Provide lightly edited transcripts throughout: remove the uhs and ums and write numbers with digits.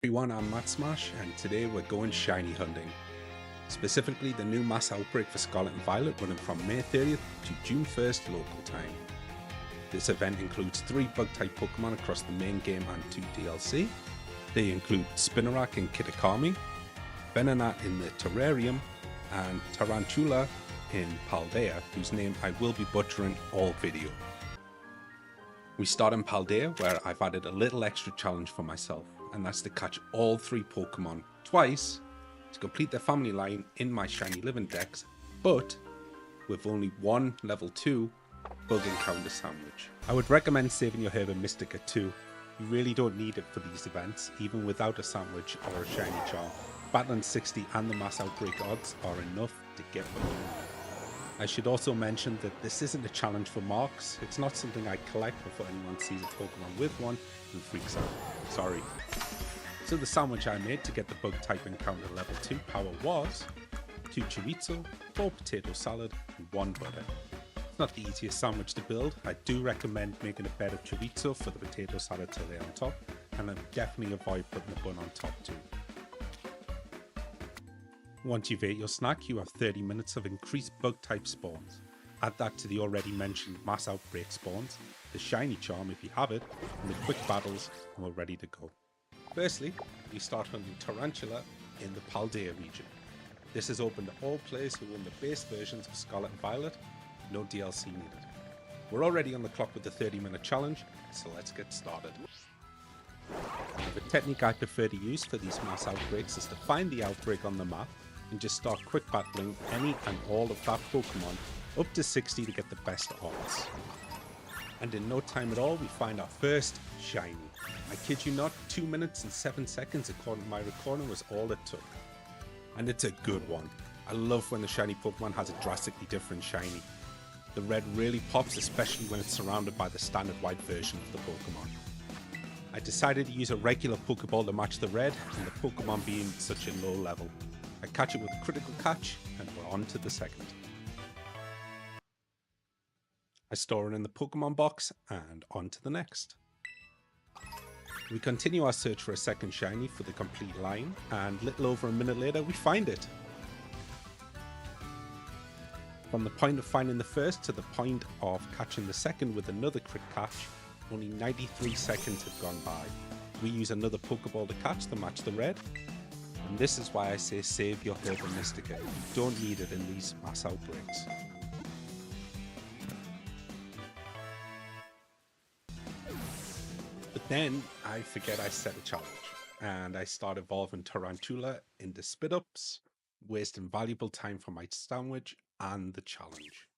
Everyone, I'm Mattsmash, and today we're going shiny hunting. Specifically, the new mass outbreak for Scarlet and Violet running from May 30th to June 1st local time. This event includes 3 bug-type Pokemon across the main game and 2 DLC. They include Spinarak in Kitakami, Venonat in the Terrarium, and Tarantula in Paldea, whose name I will be butchering all video. We start in Paldea, where I've added a little extra challenge for myself, and that's to catch all 3 Pokemon twice to complete their family line in my shiny living dex, but with only 1 level 2 bug encounter sandwich. I would recommend saving your Herb and Mystica too. You really don't need it for these events, even without a sandwich or a shiny charm. Battling 60 and the mass outbreak odds are enough to get what you want. I should also mention that this isn't a challenge for marks. It's not something I collect before anyone sees a Pokemon with one and freaks out. Sorry. So the sandwich I made to get the bug type encounter level 2 power was 2 chorizo, 4 potato salad, and 1 butter. It's not the easiest sandwich to build. I do recommend making a bed of chorizo for the potato salad to lay on top, and I definitely avoid putting the bun on top too. Once you've ate your snack, you have 30 minutes of increased bug type spawns. Add that to the already mentioned mass outbreak spawns, the shiny charm if you have it, and the quick battles, and we're ready to go. Firstly, we start hunting Tarantula in the Paldea region. This is open to all players who own the base versions of Scarlet and Violet, no DLC needed. We're already on the clock with the 30-minute challenge, so let's get started. The technique I prefer to use for these mass outbreaks is to find the outbreak on the map and just start quick battling any and all of that Pokemon up to 60 to get the best odds. And in no time at all, we find our first shiny. I kid you not, 2 minutes and 7 seconds according to my recording was all it took. And it's a good one. I love when the shiny Pokemon has a drastically different shiny. The red really pops, especially when it's surrounded by the standard white version of the Pokemon. I decided to use a regular Pokeball to match the red, and the Pokemon being such a low level. I catch it with a critical catch, and we're on to the second. I store it in the Pokemon box, and on to the next. We continue our search for a second shiny for the complete line, and little over a minute later we find it. From the point of finding the first to the point of catching the second with another crit catch, only 93 seconds have gone by. We use another Pokeball to catch to match the red, and this is why I say save your Herb and Mystica. You don't need it in these mass outbreaks. But then I forget I set a challenge, and I start evolving Tarantula into spit-ups, wasting valuable time for my sandwich and the challenge.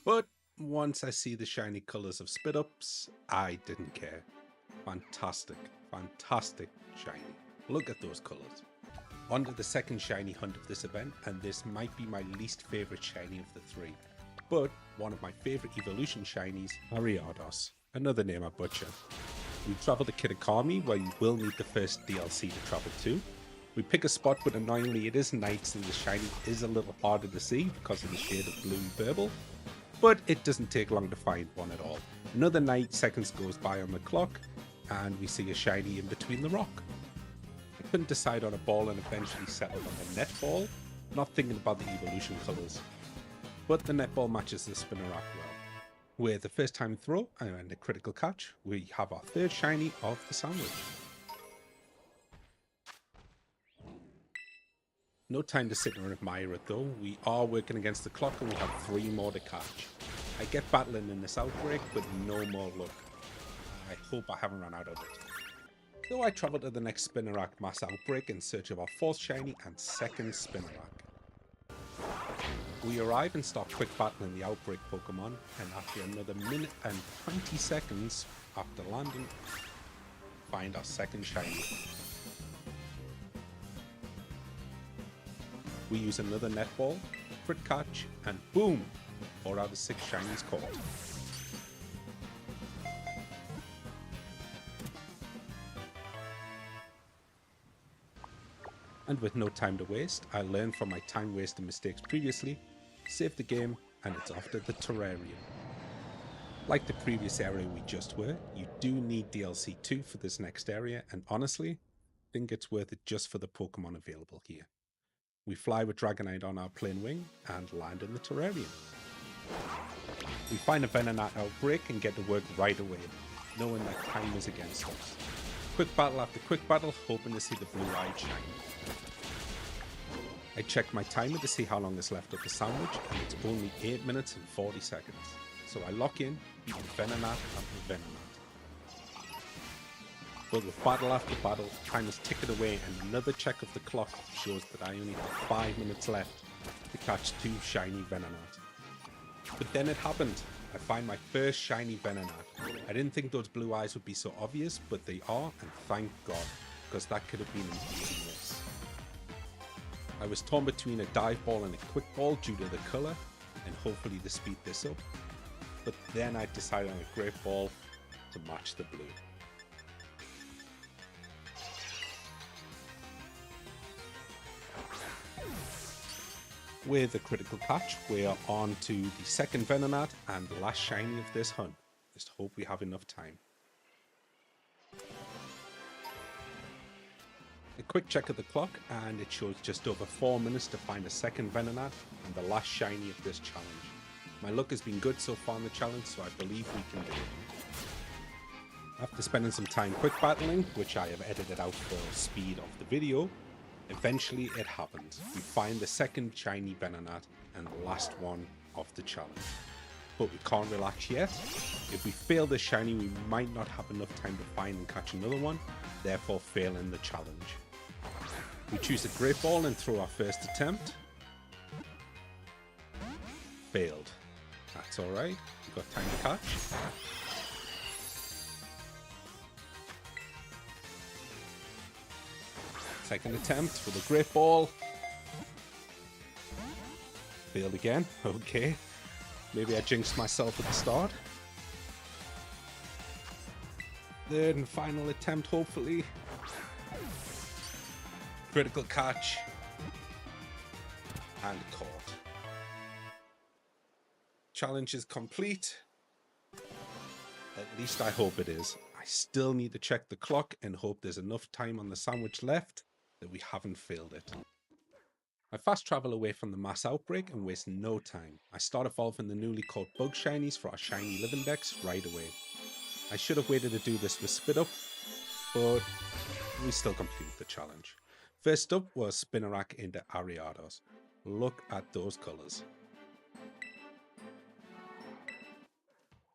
But once I see the shiny colours of spit-ups, I didn't care. Fantastic, fantastic shiny. Look at those colours. On to the second shiny hunt of this event, and this might be my least favourite shiny of the 3. But one of my favourite evolution shinies, Ariados, another name I butcher. We travel to Kitakami, where you will need the first DLC to travel to. We pick a spot, but annoyingly it is night, so the shiny is a little harder to see because of the shade of blue and purple. But it doesn't take long to find one at all. Another 9 seconds goes by on the clock, and we see a shiny in between the rock. I couldn't decide on a ball and eventually settled on a netball, not thinking about the evolution colours. But the netball matches the Spinarak well. With the first time throw and a critical catch, we have our third shiny of the sandwich. No time to sit and admire it though. We are working against the clock and we have 3 more to catch. I get battling in this outbreak, but no more luck. I hope I haven't run out of it. So I travel to the next Spinarak mass outbreak in search of our 4th shiny and 2nd Spinarak. We arrive and start quick battling the outbreak Pokemon, and after another minute and 20 seconds after landing, find our 2nd shiny. We use another netball, crit catch, and boom! 4 out of 6 shinies caught. And with no time to waste, I learned from my time wasting mistakes previously, save the game, and it's after the terrarium. Like the previous area we just were, you do need DLC 2 for this next area, and honestly, I think it's worth it just for the Pokemon available here. We fly with Dragonite on our plane wing and land in the terrarium. We find a Venonat Outbreak and get to work right away, knowing that time is against us. Quick battle after quick battle, hoping to see the blue-eyed shiny. I checked my timer to see how long is left of the sandwich, and it's only 8 minutes and 40 seconds. So I lock in, beating Venonat after Venonat. But with battle after battle, time is ticking away, and another check of the clock shows that I only have 5 minutes left to catch 2 shiny Venonat. But then it happened. I find my first shiny Venonat. I didn't think those blue eyes would be so obvious, but they are, and thank God, because that could have been an easy miss. I was torn between a dive ball and a quick ball due to the colour, and hopefully to speed this up. But then I decided on a great ball to match the blue. With a critical catch, we are on to the second Venonat and the last shiny of this hunt. Just hope we have enough time. A quick check of the clock and it shows just over 4 minutes to find a second Venonat and the last shiny of this challenge. My luck has been good so far in the challenge, so I believe we can do it. After spending some time quick battling, which I have edited out for speed of the video, eventually it happens. We find the second shiny Venonat and the last one of the challenge. But we can't relax yet. If we fail this shiny, we might not have enough time to find and catch another one, therefore failing the challenge. We choose a great ball and throw our first attempt. Failed. That's alright, we've got time to catch. Second attempt with a great ball. Failed again, okay. Maybe I jinxed myself at the start. Third and final attempt, hopefully. Critical catch. And caught. Challenge is complete. At least I hope it is. I still need to check the clock and hope there's enough time on the sandwich left that we haven't failed it. I fast travel away from the mass outbreak and waste no time. I start evolving the newly caught bug shinies for our shiny living decks right away. I should have waited to do this with Spit Up, but we still complete the challenge. First up was Spinarak into Ariados. Look at those colours.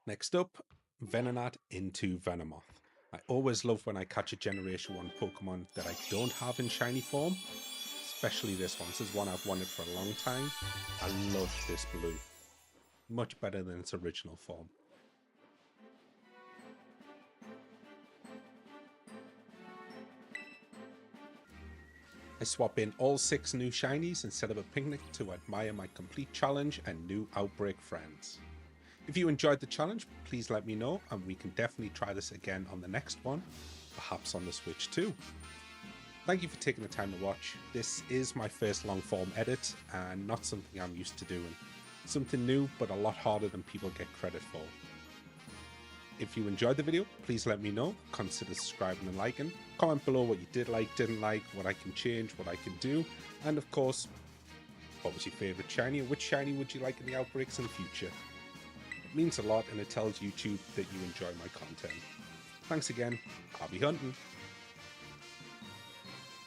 Next up, Venonat into Venomoth. I always love when I catch a Generation 1 Pokemon that I don't have in shiny form. Especially this one. This is one I've wanted for a long time. I love this blue. Much better than its original form. I swap in all 6 new shinies and set up a picnic to admire my complete challenge and new Outbreak friends. If you enjoyed the challenge, please let me know and we can definitely try this again on the next one, perhaps on the Switch too. Thank you for taking the time to watch. This is my first long form edit and not something I'm used to doing. Something new but a lot harder than people get credit for. If you enjoyed the video, please let me know, consider subscribing and liking, comment below what you did like, didn't like, what I can change, what I can do, and of course, what was your favourite shiny or which shiny would you like in the outbreaks in the future? It means a lot and it tells YouTube that you enjoy my content. Thanks again, happy hunting!